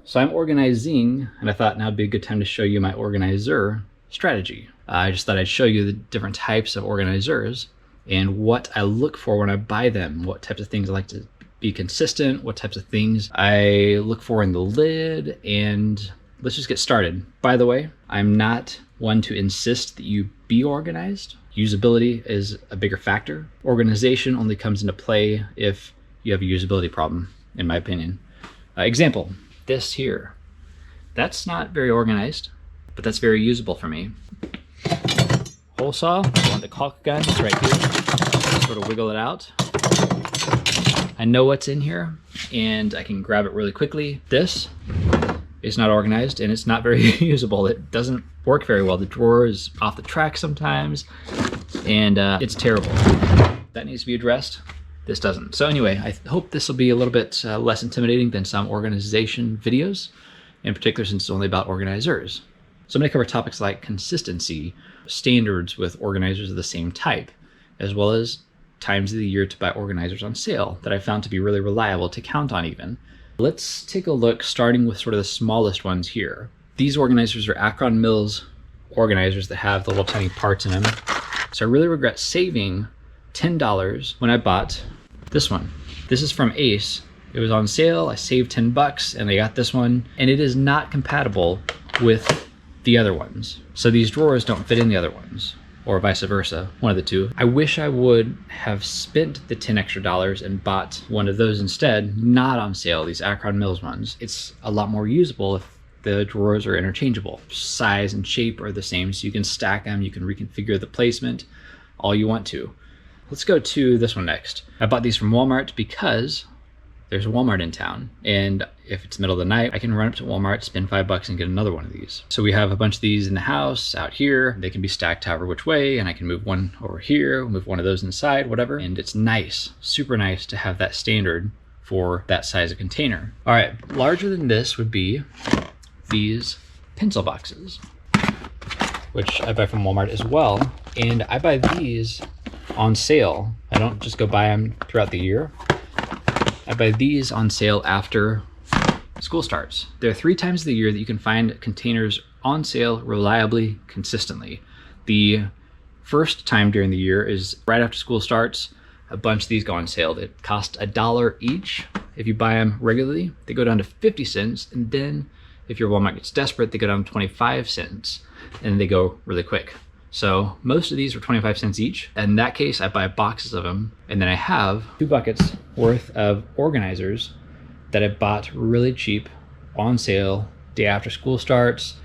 So I'm organizing, and I thought now would be a good time to show you my organizer strategy. I just thought I'd show you the different types of organizers and what I look for when I buy them, what types of things I like to be consistent, what types of things I look for in the lid, and let's just get started. By the way, I'm not one to insist that you be organized. Usability is a bigger factor. Organization only comes into play if you have a usability problem, in my opinion. Example, this here. That's not very organized, but that's very usable for me. Hole saw, I want the caulk gun, it's right here. Sort of wiggle it out. I know what's in here and I can grab it really quickly. This is not organized and it's not very usable. It doesn't work very well. The drawer is off the track sometimes and it's terrible. That needs to be addressed. This doesn't. So anyway, I hope this will be a little bit less intimidating than some organization videos, in particular since it's only about organizers. So I'm going to cover topics like consistency, standards with organizers of the same type, as well as times of the year to buy organizers on sale that I found to be really reliable to count on even. Let's take a look starting with sort of the smallest ones here. These organizers are Akron Mills organizers that have the little tiny parts in them. So I really regret saving $10 when I bought this one. This is from Ace. It was on sale. I saved 10 bucks and I got this one, and it is not compatible with the other ones. So these drawers don't fit in the other ones, or vice versa, one of the two. I wish I would have spent the 10 extra dollars and bought one of those instead, not on sale, these Akron Mills ones. It's a lot more usable if the drawers are interchangeable. Size and shape are the same, so you can stack them, you can reconfigure the placement, all you want to. Let's go to this one next. I bought these from Walmart because there's a Walmart in town, and if it's middle of the night, I can run up to Walmart, spend 5 bucks and get another one of these. So we have a bunch of these in the house out here. They can be stacked however which way, and I can move one over here, move one of those inside, whatever. And it's nice, super nice to have that standard for that size of container. All right, larger than this would be these pencil boxes, which I buy from Walmart as well. And I buy these on sale. I don't just go buy them throughout the year. I buy these on sale after school starts. There are 3 times of the year that you can find containers on sale reliably, consistently. The first time during the year is right after school starts. A bunch of these go on sale. They cost $1 each. If you buy them regularly, they go down to 50 cents. And then if your Walmart gets desperate, they go down to 25 cents and they go really quick. So most of these are 25 cents each. In that case, I buy boxes of them, and then I have 2 buckets worth of organizers that I bought really cheap on sale day after school starts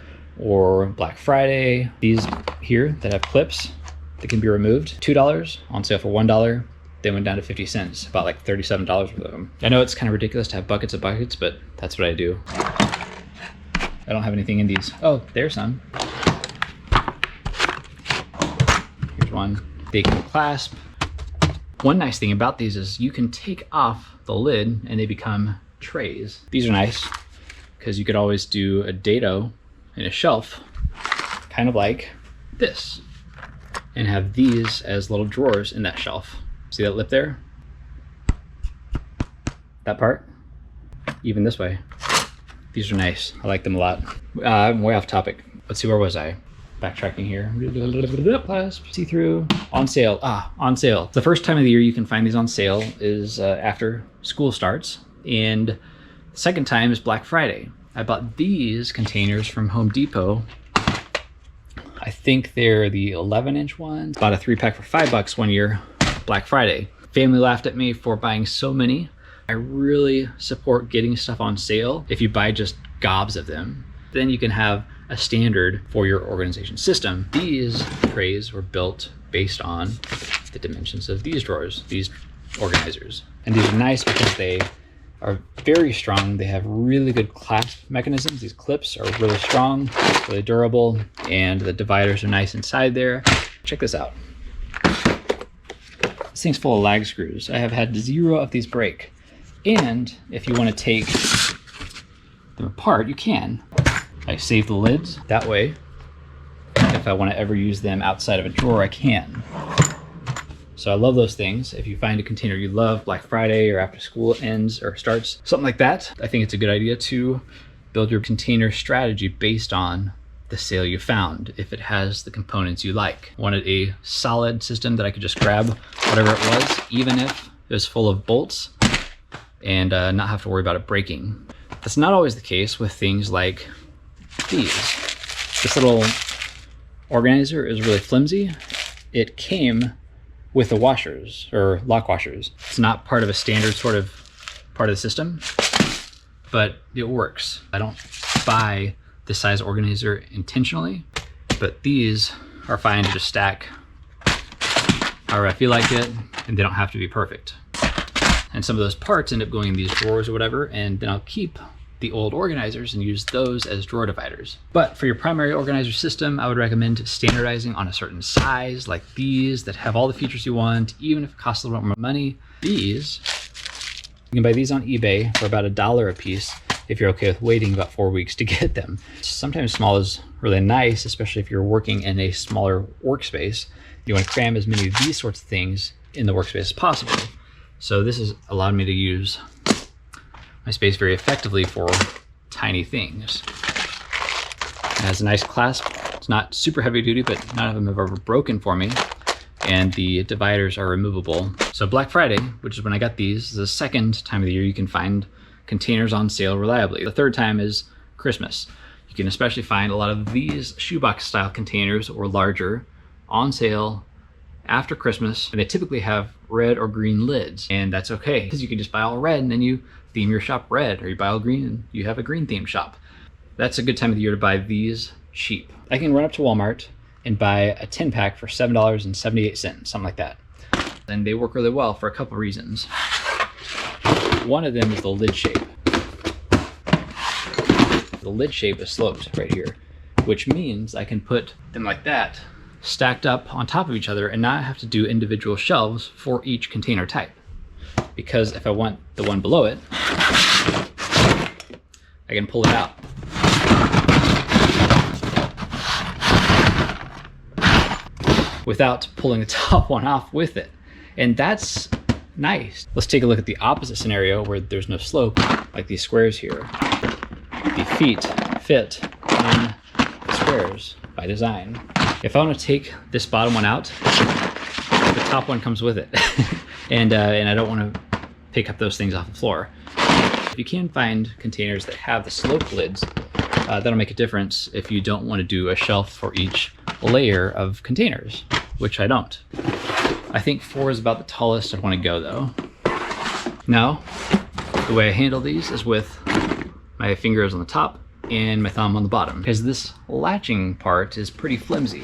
or Black Friday. These here that have clips that can be removed, $2 on sale for $1. They went down to 50 cents, about like $37 worth of them. I know it's kind of ridiculous to have buckets of buckets, but that's what I do. I don't have anything in these. Oh, there's some. One. They can clasp. One nice thing about these is you can take off the lid and they become trays. These are nice because you could always do a dado in a shelf, kind of like this, and have these as little drawers in that shelf. See that lip there? That part? Even this way. These are nice. I like them a lot. I'm way off topic. Let's see, where was I? Backtracking here. See-through. On sale. On sale. The first time of the year you can find these on sale is after school starts. And the second time is Black Friday. I bought these containers from Home Depot. I think they're the 11-inch ones. Bought a 3-pack for 5 bucks one year, Black Friday. Family laughed at me for buying so many. I really support getting stuff on sale. If you buy just gobs of them, then you can have a standard for your organization system. These trays were built based on the dimensions of these drawers, these organizers. And these are nice because they are very strong. They have really good clasp mechanisms. These clips are really strong, really durable, and the dividers are nice inside there. Check this out. This thing's full of lag screws. I have had 0 of these break. And if you want to take them apart, you can. I save the lids that way. If I want to ever use them outside of a drawer, I can. So I love those things. If you find a container you love, Black Friday or after school ends or starts, something like that, I think it's a good idea to build your container strategy based on the sale you found, if it has the components you like. Wanted a solid system that I could just grab whatever it was, even if it was full of bolts, and not have to worry about it breaking. That's not always the case with things like these. This little organizer is really flimsy. It came with the washers, or lock washers. It's not part of a standard sort of part of the system, but it works. I don't buy this size organizer intentionally, but these are fine to just stack however I feel like it, and they don't have to be perfect. And some of those parts end up going in these drawers or whatever, and then I'll keep the old organizers and use those as drawer dividers. But for your primary organizer system, I would recommend standardizing on a certain size, like these that have all the features you want, even if it costs a little bit more money. These, you can buy these on eBay for about $1 a piece if you're okay with waiting about 4 weeks to get them. Sometimes small is really nice, especially if you're working in a smaller workspace. You want to cram as many of these sorts of things in the workspace as possible. So this has allowed me to use my space very effectively for tiny things. It has a nice clasp. It's not super heavy duty, but none of them have ever broken for me. And the dividers are removable. So Black Friday, which is when I got these, is the second time of the year you can find containers on sale reliably. The third time is Christmas. You can especially find a lot of these shoebox style containers or larger on sale after Christmas, and they typically have red or green lids, and that's okay because you can just buy all red and then you theme your shop red, or you buy all green and you have a green themed shop. That's a good time of the year to buy these cheap. I can run up to Walmart and buy a 10 pack for $7.78, something like that. And they work really well for a couple reasons. One of them is the lid shape. The lid shape is sloped right here, which means I can put them like that, stacked up on top of each other, and not have to do individual shelves for each container type. Because if I want the one below it, I can pull it out. Without pulling the top one off with it. And that's nice. Let's take a look at the opposite scenario where there's no slope, like these squares here. The feet fit in the squares by design. If I want to take this bottom one out, the top one comes with it. and I don't want to pick up those things off the floor. If you can find containers that have the slope lids, that'll make a difference if you don't want to do a shelf for each layer of containers, which I don't. I think 4 is about the tallest I want to go though. Now, the way I handle these is with my fingers on the top and my thumb on the bottom, because this latching part is pretty flimsy,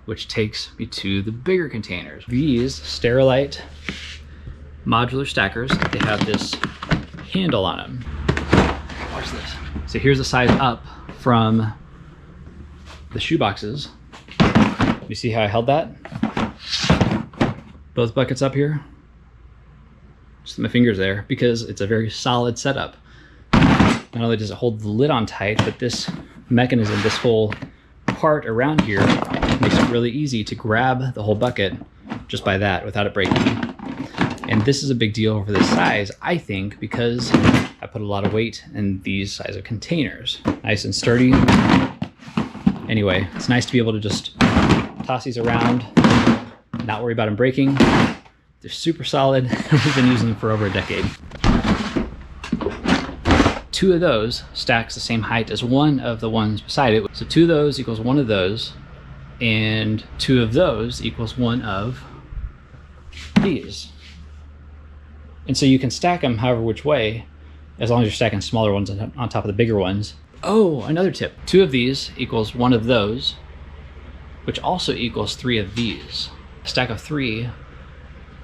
which takes me to the bigger containers. These Sterilite Modular Stackers, they have this handle on them. Watch this. So here's the size up from the shoeboxes. You see how I held that? Both buckets up here. Just my fingers there, because it's a very solid setup. Not only does it hold the lid on tight, but this mechanism, this whole part around here, makes it really easy to grab the whole bucket just by that without it breaking. And this is a big deal for this size, I think, because I put a lot of weight in these size of containers. Nice and sturdy. Anyway, it's nice to be able to just toss these around, not worry about them breaking. They're super solid. We've been using them for over a decade. 2 of those stacks the same height as one of the ones beside it. So 2 of those equals 1 of those, and 2 of those equals 1 of these. And so you can stack them however which way, as long as you're stacking smaller ones on top of the bigger ones. Oh, another tip. 2 of these equals 1 of those, which also equals 3 of these. A stack of 3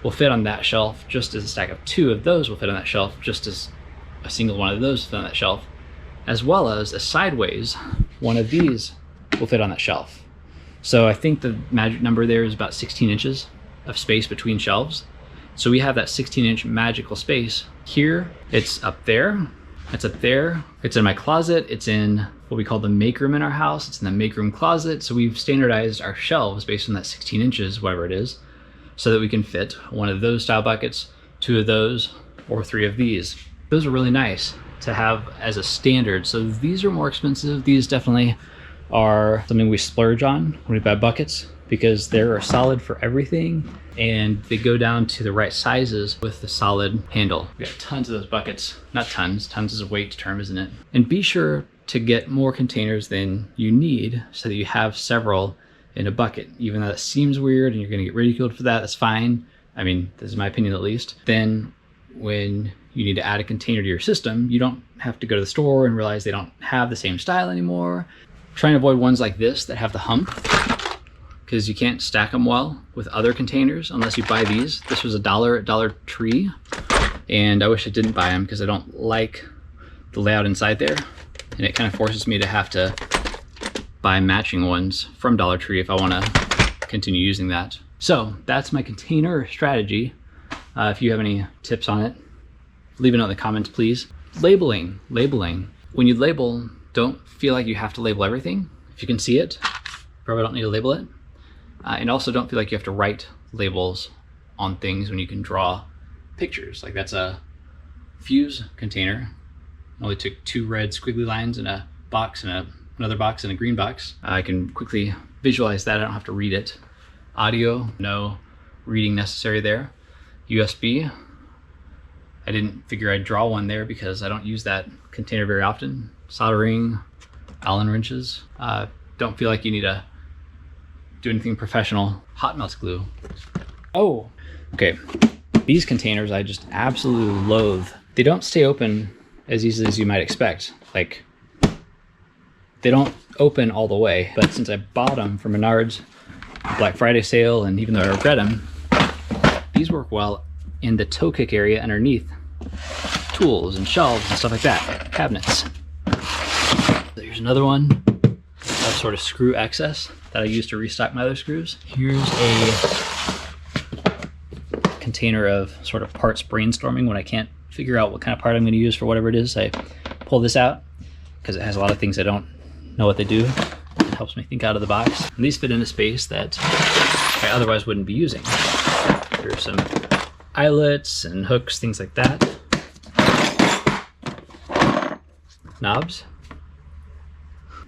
will fit on that shelf just as a stack of 2 of those will fit on that shelf, just as a single one of those will fit on that shelf, as well as a sideways one of these will fit on that shelf. So I think the magic number there is about 16 inches of space between shelves. So we have that 16-inch magical space. Here, it's up there, it's up there, it's in my closet, it's in what we call the make room in our house, it's in the make room closet. So we've standardized our shelves based on that 16 inches, whatever it is, so that we can fit 1 of those style buckets, 2 of those, or 3 of these. Those are really nice to have as a standard. So these are more expensive. These definitely are something we splurge on when we buy buckets, because they're solid for everything and they go down to the right sizes with the solid handle. We got tons of those buckets, not tons, tons is a weight term, isn't it? And be sure to get more containers than you need so that you have several in a bucket. Even though that seems weird and you're gonna get ridiculed for that, that's fine. I mean, this is my opinion at least. Then when you need to add a container to your system, you don't have to go to the store and realize they don't have the same style anymore. Try and avoid ones like this that have the hump, because you can't stack them well with other containers unless you buy these. This was $1 at Dollar Tree, and I wish I didn't buy them because I don't like the layout inside there, and it kind of forces me to have to buy matching ones from Dollar Tree if I want to continue using that. So that's my container strategy. If you have any tips on it, leave a note in the comments, please. Labeling. When you label, don't feel like you have to label everything. If you can see it, probably don't need to label it. And also don't feel like you have to write labels on things when you can draw pictures. Like that's a fuse container. Only took 2 red squiggly lines in a box and another box and a green box. I can quickly visualize that. I don't have to read it. Audio, no reading necessary there. USB, I didn't figure I'd draw one there because I don't use that container very often. Soldering, Allen wrenches. Don't feel like you need to do anything professional. Hot melt glue. Oh, okay. These containers I just absolutely loathe. They don't stay open as easily as you might expect. Like, they don't open all the way, but since I bought them from Menards, Black Friday sale, and even though I regret them, these work well in the toe kick area underneath tools and shelves and stuff like that, cabinets. There's another one of sort of screw excess that I use to restock my other screws. Here's a container of sort of parts brainstorming when I can't figure out what kind of part I'm going to use for whatever it is. I pull this out because it has a lot of things I don't know what they do. It helps me think out of the box. And these fit in a space that I otherwise wouldn't be using. There's some eyelets and hooks, things like that. Knobs.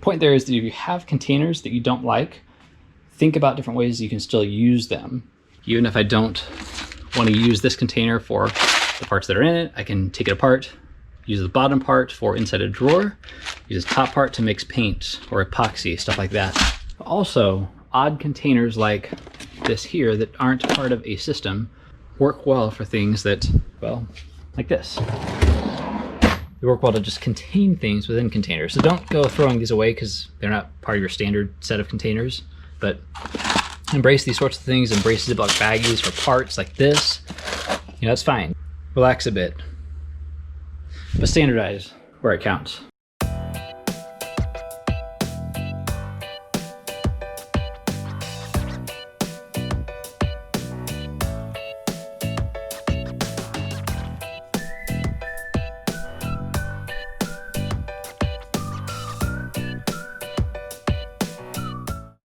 Point there is that if you have containers that you don't like, think about different ways you can still use them. Even if I don't want to use this container for the parts that are in it, I can take it apart, use the bottom part for inside a drawer, use the top part to mix paint or epoxy, stuff like that. Also, odd containers like this here that aren't part of a system work well for things that, well, like this. They work well to just contain things within containers. So don't go throwing these away because they're not part of your standard set of containers, but embrace these sorts of things, embrace Ziploc baggies for parts like this. You know, that's fine. Relax a bit, but standardize where it counts.